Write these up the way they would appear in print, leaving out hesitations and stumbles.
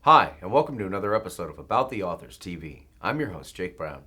Hi, and welcome to another episode of About the Authors TV. I'm your host, Jake Brown.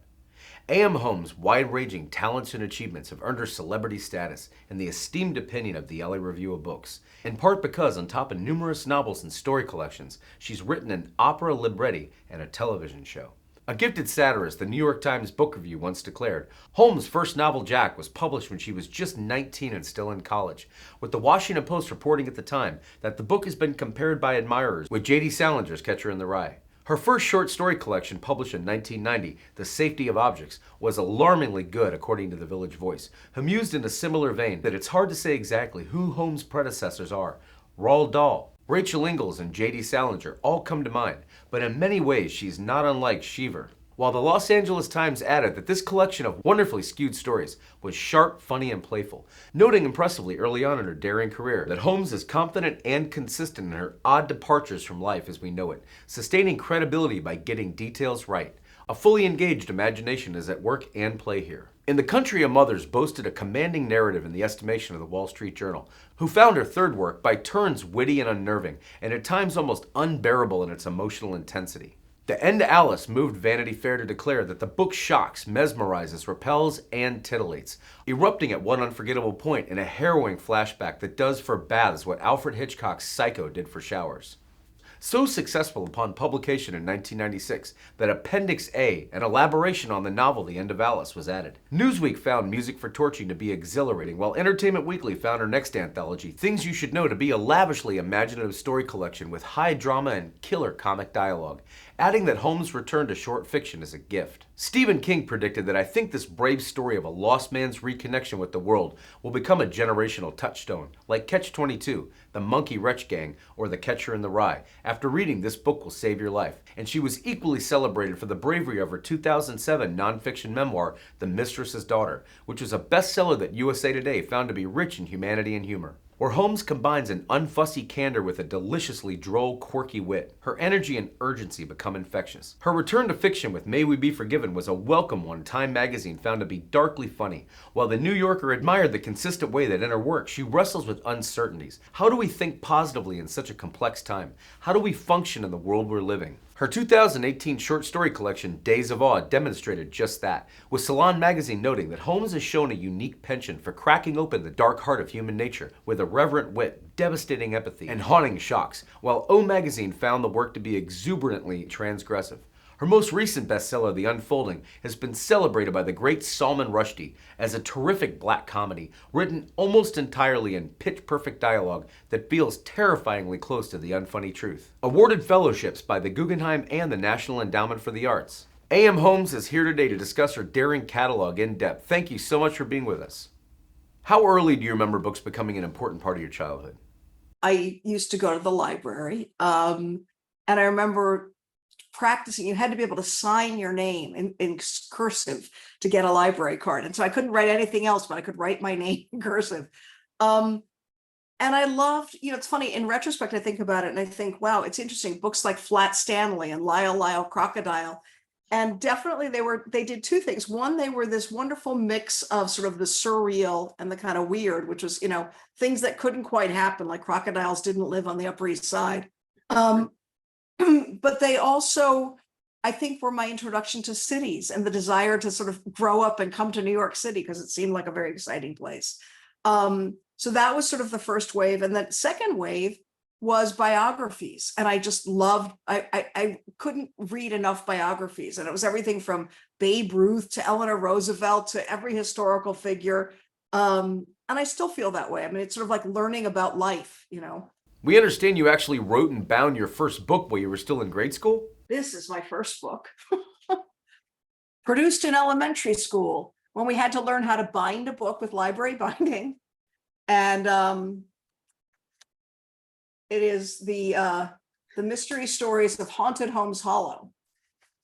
A.M. Homes' wide-ranging talents and achievements have earned her celebrity status and the esteemed opinion of the LA Review of Books, in part because, on top of numerous novels and story collections, she's written an opera libretti and a television show. A gifted satirist, the New York Times Book Review once declared, Holmes' first novel, Jack, was published when she was just 19 and still in college, with the Washington Post reporting at the time that the book has been compared by admirers with J.D. Salinger's Catcher in the Rye. Her first short story collection, published in 1990, The Safety of Objects, was alarmingly good, according to the Village Voice, who mused in a similar vein that it's hard to say exactly who Holmes' predecessors are. Roald Dahl, Rachel Ingalls, and J.D. Salinger all come to mind, but in many ways she's not unlike Cheever. While the Los Angeles Times added that this collection of wonderfully skewed stories was sharp, funny, and playful, noting impressively early on in her daring career that Holmes is confident and consistent in her odd departures from life as we know it, sustaining credibility by getting details right. A fully engaged imagination is at work and play here. In the Country of Mothers boasted a commanding narrative in the estimation of the Wall Street Journal, who found her third work by turns witty and unnerving, and at times almost unbearable in its emotional intensity. The End to Alice moved Vanity Fair to declare that the book shocks, mesmerizes, repels, and titillates, erupting at one unforgettable point in a harrowing flashback that does for baths what Alfred Hitchcock's Psycho did for showers. So successful upon publication in 1996 that Appendix A, an elaboration on the novel The End of Alice, was added. Newsweek found Music for Torching to be exhilarating, while Entertainment Weekly found her next anthology, Things You Should Know, to be a lavishly imaginative story collection with high drama and killer comic dialogue, adding that Holmes' return to short fiction is a gift. Stephen King predicted that I think this brave story of a lost man's reconnection with the world will become a generational touchstone, like Catch-22, The Monkey Wrench Gang, or The Catcher in the Rye. After reading, this book will save your life. And she was equally celebrated for the bravery of her 2007 nonfiction memoir, The Mistress's Daughter, which was a bestseller that USA Today found to be rich in humanity and humor. Where Holmes combines an unfussy candor with a deliciously droll, quirky wit, her energy and urgency become infectious. Her return to fiction with May We Be Forgiven was a welcome one Time magazine found to be darkly funny, while the New Yorker admired the consistent way that in her work she wrestles with uncertainties. How do we think positively in such a complex time? How do we function in the world we're living? Her 2018 short story collection, Days of Awe, demonstrated just that, with Salon magazine noting that Holmes has shown a unique penchant for cracking open the dark heart of human nature with irreverent wit, devastating empathy, and haunting shocks, while O magazine found the work to be exuberantly transgressive. Her most recent bestseller, The Unfolding, has been celebrated by the great Salman Rushdie as a terrific black comedy written almost entirely in pitch-perfect dialogue that feels terrifyingly close to the unfunny truth. Awarded fellowships by the Guggenheim and the National Endowment for the Arts. A.M. Holmes is here today to discuss her daring catalog in depth. Thank you so much for being with us. How early do you remember books becoming an important part of your childhood? I used to go to the library, and I remember practicing. You had to be able to sign your name in cursive to get a library card, and so I couldn't write anything else, but I could write my name in cursive. Um, and I loved, it's funny, in retrospect, I think about it and I think, wow, it's interesting. Books like Flat Stanley and Lyle Lyle Crocodile. And definitely they did two things. One, they were this wonderful mix of sort of the surreal and the kind of weird, which was, things that couldn't quite happen, like crocodiles didn't live on the Upper East Side. Um, but they also, I think, were my introduction to cities and the desire to sort of grow up and come to New York City because it seemed like a very exciting place. So that was sort of the first wave. And the second wave was biographies. And I just loved, I couldn't read enough biographies. And it was everything from Babe Ruth to Eleanor Roosevelt to every historical figure. And I still feel that way. I mean, it's sort of like learning about life. We understand you actually wrote and bound your first book while you were still in grade school? This is my first book, produced in elementary school when we had to learn how to bind a book with library binding. And it is the mystery stories of Haunted Holmes Hollow.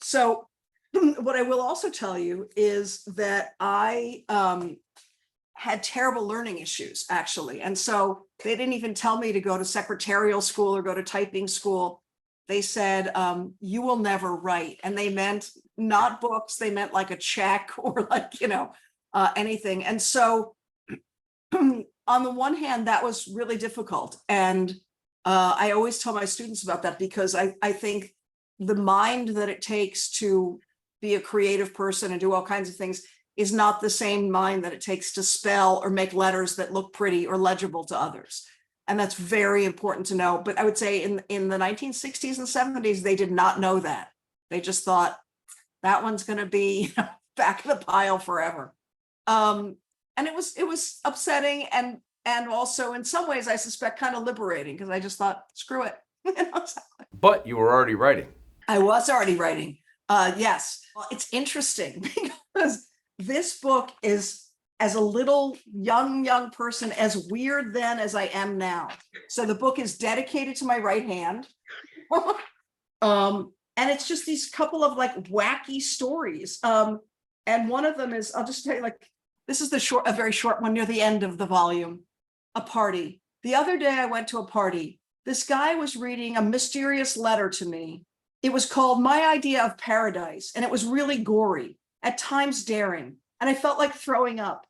So what I will also tell you is that I had terrible learning issues, actually. And so they didn't even tell me to go to secretarial school or go to typing school. They said, you will never write. And they meant not books, they meant like a check or like, anything. And so on the one hand, that was really difficult. And I always tell my students about that because I think the mind that it takes to be a creative person and do all kinds of things is not the same mind that it takes to spell or make letters that look pretty or legible to others. And that's very important to know. But I would say in the 1960s and 70s, they did not know that. They just thought that one's going to be back in the pile forever. And it was upsetting and also in some ways, I suspect, kind of liberating because I just thought, screw it. But you were already writing. I was already writing. Yes. Well, it's interesting because this book is, as a little young person, as weird then as I am now. So the book is dedicated to my right hand. And it's just these couple of like wacky stories. And one of them is, I'll just tell you, like, this is a very short one near the end of the volume. A party. The other day I went to a party. This guy was reading a mysterious letter to me. It was called My Idea of Paradise, and it was really gory, at times daring, and I felt like throwing up.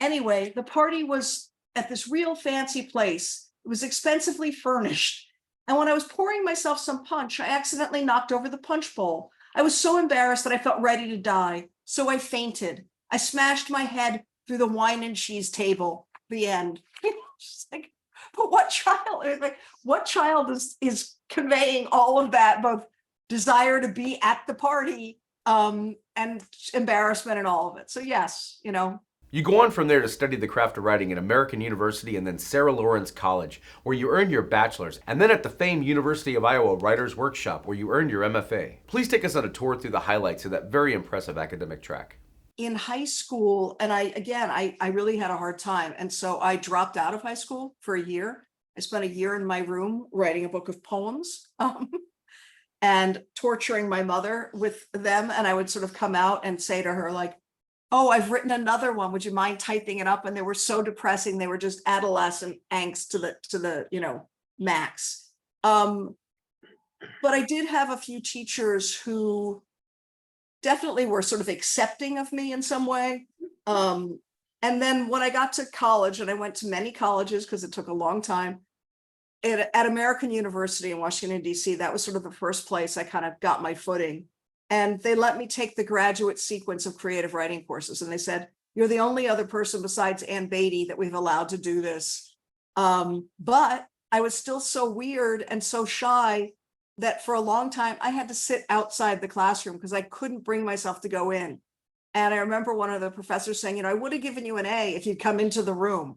Anyway, the party was at this real fancy place. It was expensively furnished. And when I was pouring myself some punch, I accidentally knocked over the punch bowl. I was so embarrassed that I felt ready to die. So I fainted. I smashed my head through the wine and cheese table. The end. Just like, but what child is conveying all of that, both desire to be at the party and embarrassment and all of it. So yes, You go on from there to study the craft of writing at American University and then Sarah Lawrence College, where you earned your bachelor's, and then at the famed University of Iowa Writers Workshop, where you earned your MFA. Please take us on a tour through the highlights of that very impressive academic track. In high school, and I really had a hard time. And so I dropped out of high school for a year. I spent a year in my room writing a book of poems and torturing my mother with them. And I would sort of come out and say to her, like, oh, I've written another one. Would you mind typing it up? And they were so depressing. They were just adolescent angst to the max. But I did have a few teachers who definitely were sort of accepting of me in some way. And then when I got to college, and I went to many colleges because it took a long time, at American University in Washington, D.C., that was sort of the first place I kind of got my footing. And they let me take the graduate sequence of creative writing courses. And they said, you're the only other person besides Ann Beatty that we've allowed to do this. But I was still so weird and so shy that for a long time I had to sit outside the classroom because I couldn't bring myself to go in. And I remember one of the professors saying, I would have given you an A if you'd come into the room.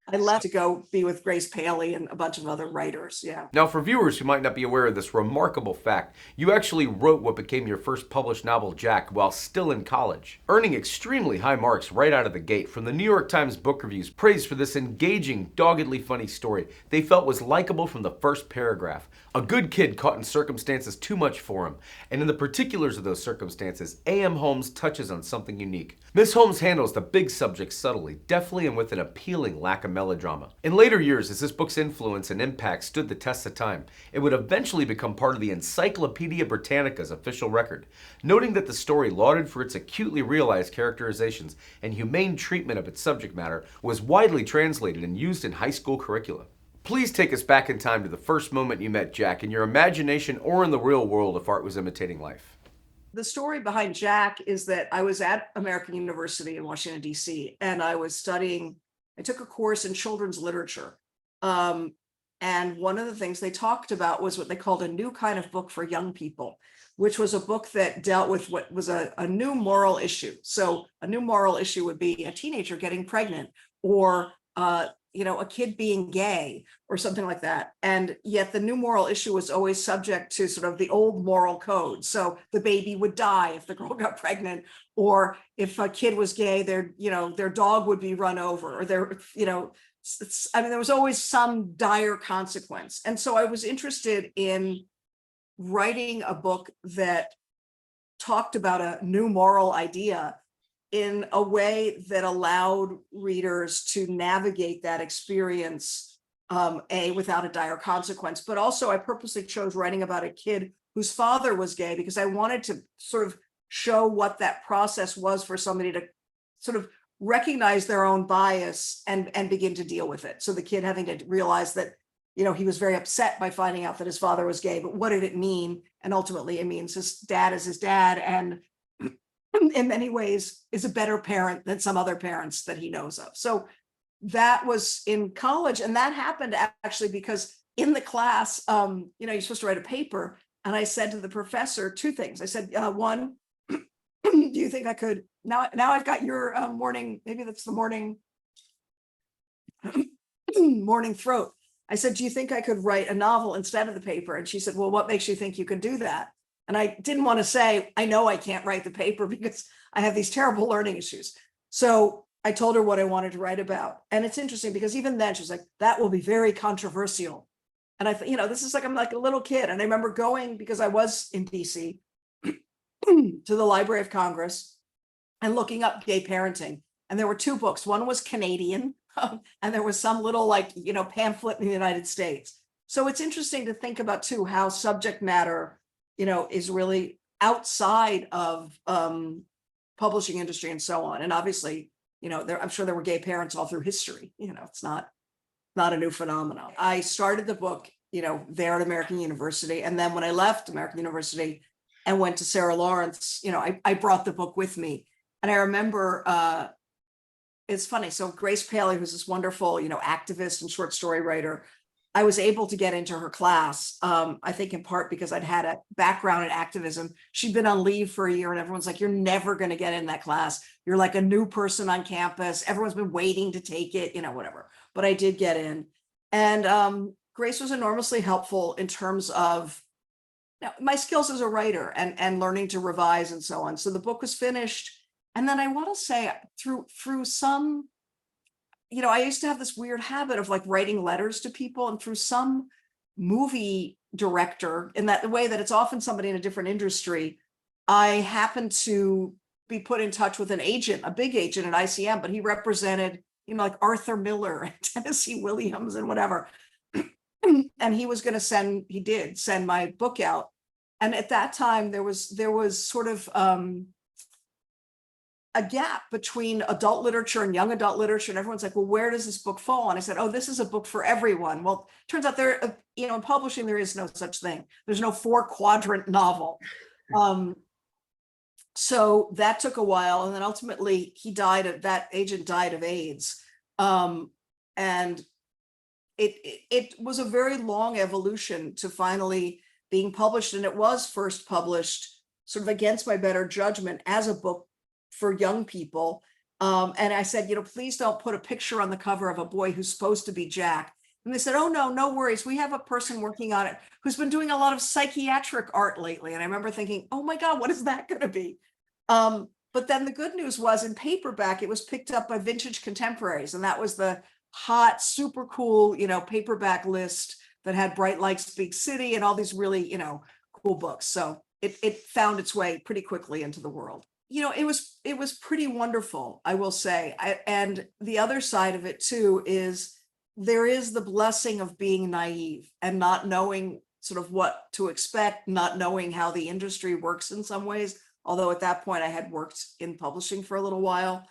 I left to go be with Grace Paley and a bunch of other writers. Yeah. Now, for viewers who might not be aware of this remarkable fact, you actually wrote what became your first published novel, Jack, while still in college, earning extremely high marks right out of the gate from the New York Times Book Review's praise for this engaging, doggedly funny story they felt was likable from the first paragraph. A good kid caught in circumstances too much for him, and in the particulars of those circumstances, A.M. Homes touches on something unique. Miss Holmes handles the big subject subtly, deftly, and with an appealing lack of melodrama. In later years, as this book's influence and impact stood the test of time, it would eventually become part of the Encyclopedia Britannica's official record, noting that the story, lauded for its acutely realized characterizations and humane treatment of its subject matter, was widely translated and used in high school curricula. Please take us back in time to the first moment you met Jack, in your imagination or in the real world if art was imitating life. The story behind Jack is that I was at American University in Washington, D.C., and I took a course in children's literature. And one of the things they talked about was what they called a new kind of book for young people, which was a book that dealt with what was a new moral issue. So a new moral issue would be a teenager getting pregnant, or a kid being gay or something like that. And yet the new moral issue was always subject to sort of the old moral code. So the baby would die if the girl got pregnant, or if a kid was gay, their dog would be run over, or there was always some dire consequence. And so I was interested in writing a book that talked about a new moral idea in a way that allowed readers to navigate that experience, without a dire consequence. But also I purposely chose writing about a kid whose father was gay because I wanted to sort of show what that process was for somebody to sort of recognize their own bias and begin to deal with it. So the kid having to realize that, he was very upset by finding out that his father was gay, but what did it mean? And ultimately it means his dad is his dad, and in many ways is a better parent than some other parents that he knows of. So that was in college. And that happened actually because in the class, you're supposed to write a paper. And I said to the professor two things. I said, one, do you think I could, now I've got your morning, maybe that's the morning throat. I said, do you think I could write a novel instead of the paper? And she said, well, what makes you think you can do that? And I didn't want to say, I know I can't write the paper because I have these terrible learning issues. So I told her what I wanted to write about. And it's interesting because even then she's like, that will be very controversial. And I thought, this is like, I'm like a little kid. And I remember going, because I was in DC, to the Library of Congress and looking up gay parenting. And there were two books. One was Canadian, and there was some little pamphlet in the United States. So it's interesting to think about too, how subject matter, is really outside of publishing industry and so on. And obviously, I'm sure there were gay parents all through history. It's not a new phenomenon. I started the book, there at American University. And then when I left American University and went to Sarah Lawrence, I brought the book with me. And I remember, it's funny. So Grace Paley, who's this wonderful, activist and short story writer, I was able to get into her class, I think in part because I'd had a background in activism. She'd been on leave for a year and everyone's like, you're never going to get in that class. You're like a new person on campus. Everyone's been waiting to take it, whatever. But I did get in. And Grace was enormously helpful in terms of my skills as a writer and learning to revise and so on. So the book was finished. And then I want to say through some, I used to have this weird habit of like writing letters to people, and through some movie director, in that the way that it's often somebody in a different industry, I happened to be put in touch with an agent, a big agent at ICM, but he represented, like Arthur Miller and Tennessee Williams and whatever. And he did send my book out. And at that time there was sort of, a gap between adult literature and young adult literature. And everyone's like, well, where does this book fall? And I said, oh, this is a book for everyone. Well, turns out in publishing, there is no such thing. There's no 4-quadrant novel. So that took a while. And then ultimately that agent died of AIDS. And it was a very long evolution to finally being published. And it was first published sort of against my better judgment as a book for young people. And I said, please don't put a picture on the cover of a boy who's supposed to be Jack. And they said, oh, no worries. We have a person working on it who's been doing a lot of psychiatric art lately. And I remember thinking, oh my God, what is that going to be? But then the good news was in paperback, it was picked up by Vintage Contemporaries. And that was the hot, super cool, paperback list that had Bright Lights Big City and all these really, cool books. So it found its way pretty quickly into the world. It was pretty wonderful, I will say. And the other side of it too is there is the blessing of being naive and not knowing sort of what to expect, not knowing how the industry works in some ways. Although at that point I had worked in publishing for a little while.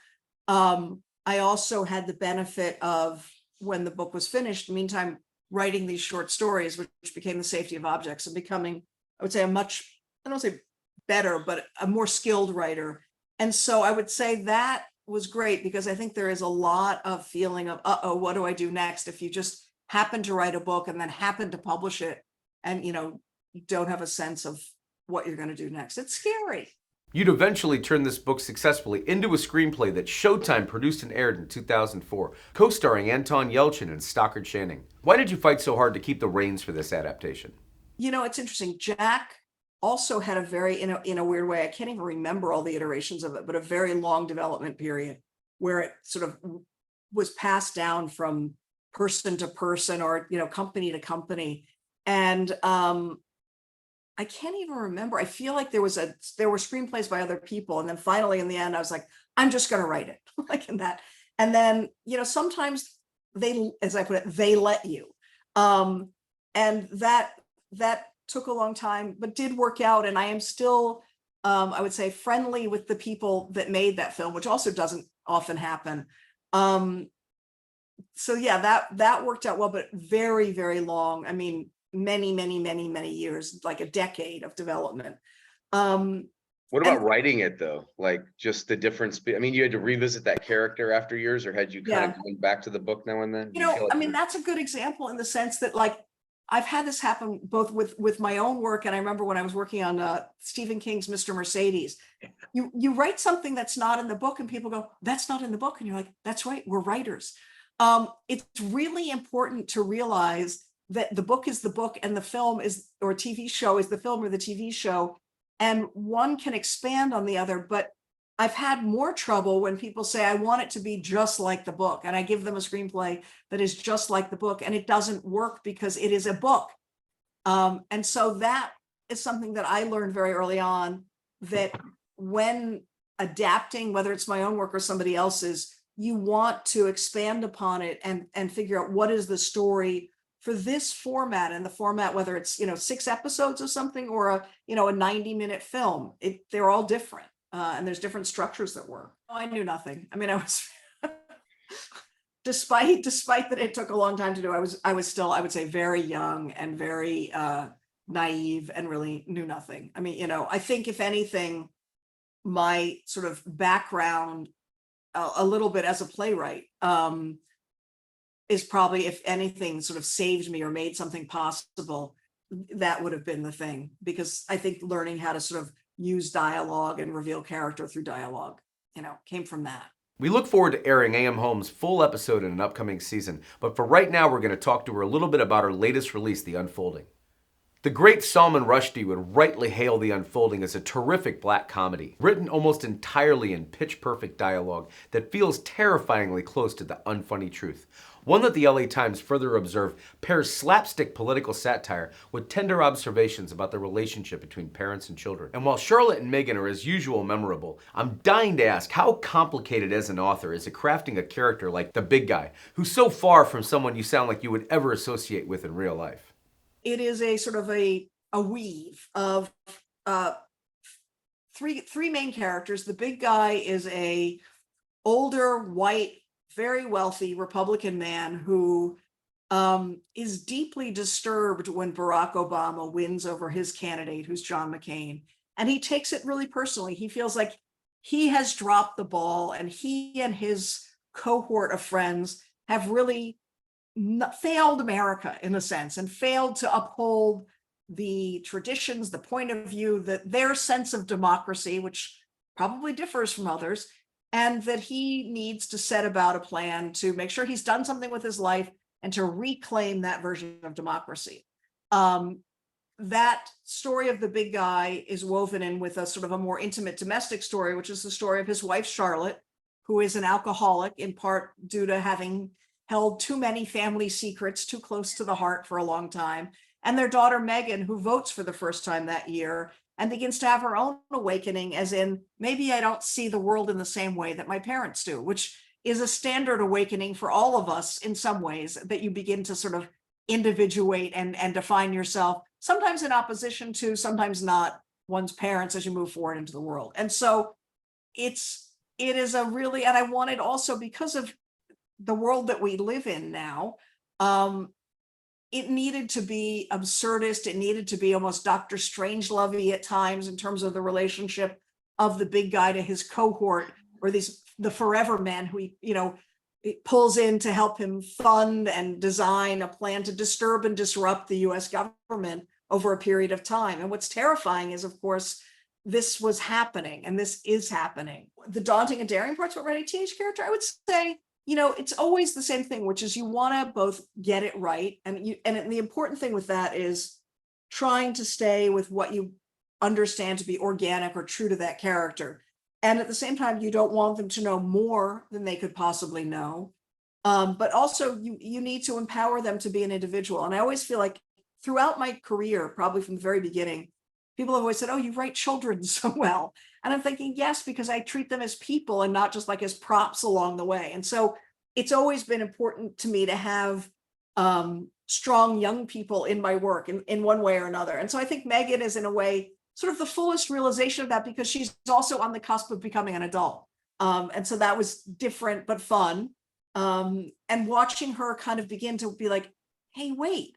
I also had the benefit of, when the book was finished, meantime, writing these short stories, which became The Safety of Objects, and becoming, I would say, I don't say better, but a more skilled writer. And so I would say that was great, because I think there is a lot of feeling of, what do I do next? If you just happen to write a book and then happen to publish it and, you don't have a sense of what you're going to do next. It's scary. You'd eventually turn this book successfully into a screenplay that Showtime produced and aired in 2004, co-starring Anton Yelchin and Stockard Channing. Why did you fight so hard to keep the reins for this adaptation? It's interesting. Jack also had a very, in a weird way, I can't even remember all the iterations of it, but a very long development period where it sort of was passed down from person to person or, company to company. And I can't even remember. I feel like there were screenplays by other people. And then finally in the end, I was like, I'm just going to write it like in that. And then, sometimes they, as I put it, they let you. And that took a long time, but did work out. And I am still, I would say, friendly with the people that made that film, which also doesn't often happen. So yeah, that worked out well, but very, very long. I mean, many, many, many, many years, like a decade of development. What And about writing it though? Like just the difference. I mean, you had to revisit that character after years, or had you kind yeah, of gone back to the book now and then? Do you feel I like mean, that's a good example in the sense that like I've had this happen both with my own work, and I remember when I was working on Stephen King's Mr. Mercedes. You write something that's not in the book, and people go, "That's not in the book," and you're like, "That's right, we're writers." It's really important to realize that the book is the book, and the film is, or TV show is the film or the TV show, and one can expand on the other. But I've had more trouble when people say, I want it to be just like the book, and I give them a screenplay that is just like the book, and it doesn't work because it is a book. And so that is something that I learned very early on, that when adapting, whether it's my own work or somebody else's, you want to expand upon it and figure out what is the story for this format, and the format, whether it's 6 episodes of something or a 90-minute film. They're all different, and there's different structures that work. I knew nothing. I mean, I was despite that it took a long time to do, I was still, I would say, very young and very naive, and really knew nothing. I mean, I think if anything, my sort of background a little bit as a playwright is probably, if anything, sort of saved me or made something possible. That would have been the thing, because I think learning how to sort of use dialogue and reveal character through dialogue, came from that. We look forward to airing A.M. Holmes' full episode in an upcoming season, but for right now, we're going to talk to her a little bit about her latest release, The Unfolding. The great Salman Rushdie would rightly hail The Unfolding as a terrific black comedy, written almost entirely in pitch-perfect dialogue that feels terrifyingly close to the unfunny truth. One that the LA Times further observed pairs slapstick political satire with tender observations about the relationship between parents and children. And while Charlotte and Megan are as usual memorable, I'm dying to ask, how complicated as an author is it crafting a character like the big guy, who's so far from someone you sound like you would ever associate with in real life? It is a sort of a weave of three main characters. The big guy is a older, white, very wealthy Republican man who is deeply disturbed when Barack Obama wins over his candidate, who's John McCain. And he takes it really personally. He feels like he has dropped the ball, and he and his cohort of friends have really failed America in a sense, and failed to uphold the traditions, the point of view, that their sense of democracy, which probably differs from others, and that he needs to set about a plan to make sure he's done something with his life and to reclaim that version of democracy. That story of the big guy is woven in with a sort of a more intimate domestic story, which is the story of his wife, Charlotte, who is an alcoholic, in part due to having held too many family secrets too close to the heart for a long time, and their daughter, Megan, who votes for the first time that year and begins to have her own awakening, as in, maybe I don't see the world in the same way that my parents do, which is a standard awakening for all of us in some ways, that you begin to sort of individuate and define yourself, sometimes in opposition to, sometimes not, one's parents as you move forward into the world. And so it is a really, and I wanted also, because of the world that we live in now, it needed to be absurdist. It needed to be almost Dr. Strangelove-y at times, in terms of the relationship of the big guy to his cohort, or the forever men who it pulls in to help him fund and design a plan to disturb and disrupt the US government over a period of time. And what's terrifying is, of course, this was happening, and this is happening. The daunting and daring parts about writing a teenage character, I would say, it's always the same thing, which is you want to both get it right. And the important thing with that is trying to stay with what you understand to be organic or true to that character. And at the same time, you don't want them to know more than they could possibly know. But also you need to empower them to be an individual. And I always feel like throughout my career, probably from the very beginning, people have always said, "Oh, you write children so well." And I'm thinking, yes, because I treat them as people and not just like as props along the way. And so it's always been important to me to have strong young people in my work in one way or another. And so I think Megan is, in a way, sort of the fullest realization of that, because she's also on the cusp of becoming an adult. And so that was different but fun. And watching her kind of begin to be like, hey, wait,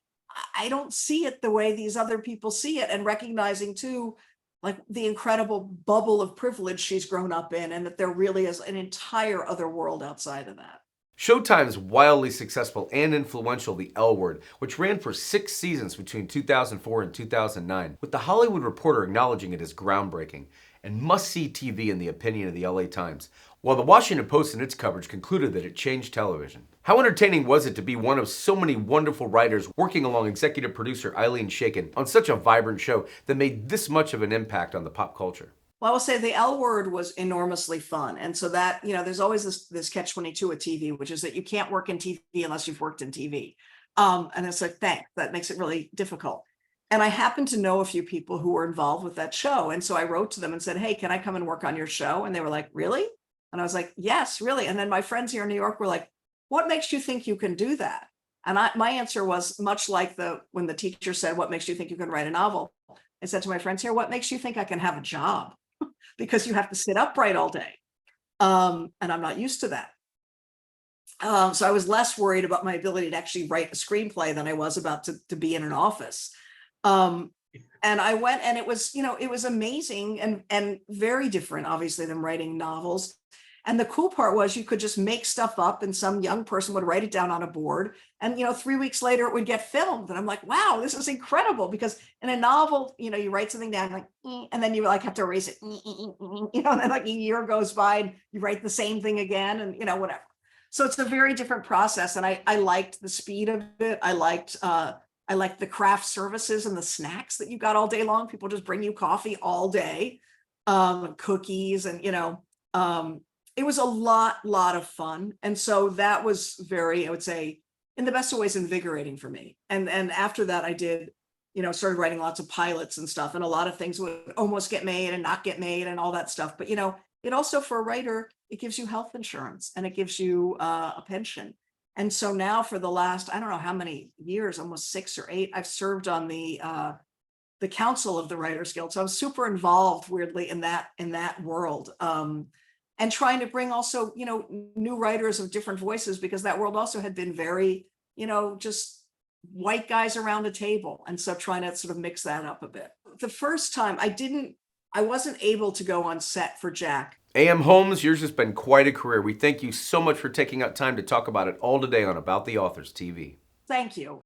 I don't see it the way these other people see it, and recognizing too, like the incredible bubble of privilege she's grown up in, and that there really is an entire other world outside of that. Showtime's wildly successful and influential The L Word, which ran for 6 seasons between 2004 and 2009, with The Hollywood Reporter acknowledging it as groundbreaking and must-see TV in the opinion of the LA Times, while the Washington Post in its coverage concluded that it changed television. How entertaining was it to be one of so many wonderful writers working along executive producer Eileen Shaken on such a vibrant show that made this much of an impact on the pop culture? Well, I will say The L Word was enormously fun. And so that, there's always this catch-22 with TV, which is that you can't work in TV unless you've worked in TV. And it's like, thanks, that makes it really difficult. And I happened to know a few people who were involved with that show. And so I wrote to them and said, hey, can I come and work on your show? And they were like, really? And I was like, yes, really. And then my friends here in New York were like, what makes you think you can do that? And my answer was much like when the teacher said, what makes you think you can write a novel? I said to my friends here, what makes you think I can have a job? Because you have to sit upright all day. And I'm not used to that. So I was less worried about my ability to actually write a screenplay than I was about to be in an office. And I went, and it was amazing and very different, obviously, than writing novels. And the cool part was you could just make stuff up, and some young person would write it down on a board, and 3 weeks later it would get filmed. And I'm like, wow, this is incredible, because in a novel, you write something down like, and then you like have to erase it, and then like a year goes by and you write the same thing again, and whatever. So it's a very different process, and I liked the speed of it. I liked the craft services and the snacks that you got all day long. People just bring you coffee all day, cookies, and it was a lot of fun. And so that was very, I would say, in the best of ways, invigorating for me. And after that, I did, started writing lots of pilots and stuff. And a lot of things would almost get made and not get made and all that stuff. But, it also, for a writer, it gives you health insurance, and it gives you a pension. And so now for the last, I don't know how many years, almost 6 or 8, I've served on the council of the Writers Guild. So I'm super involved, weirdly, in that world. And trying to bring also, new writers of different voices, because that world also had been very, just white guys around a table. And so trying to sort of mix that up a bit. The first time I wasn't able to go on set for Jack. A.M. Homes, yours has been quite a career. We thank you so much for taking out time to talk about it all today on About the Authors TV. Thank you.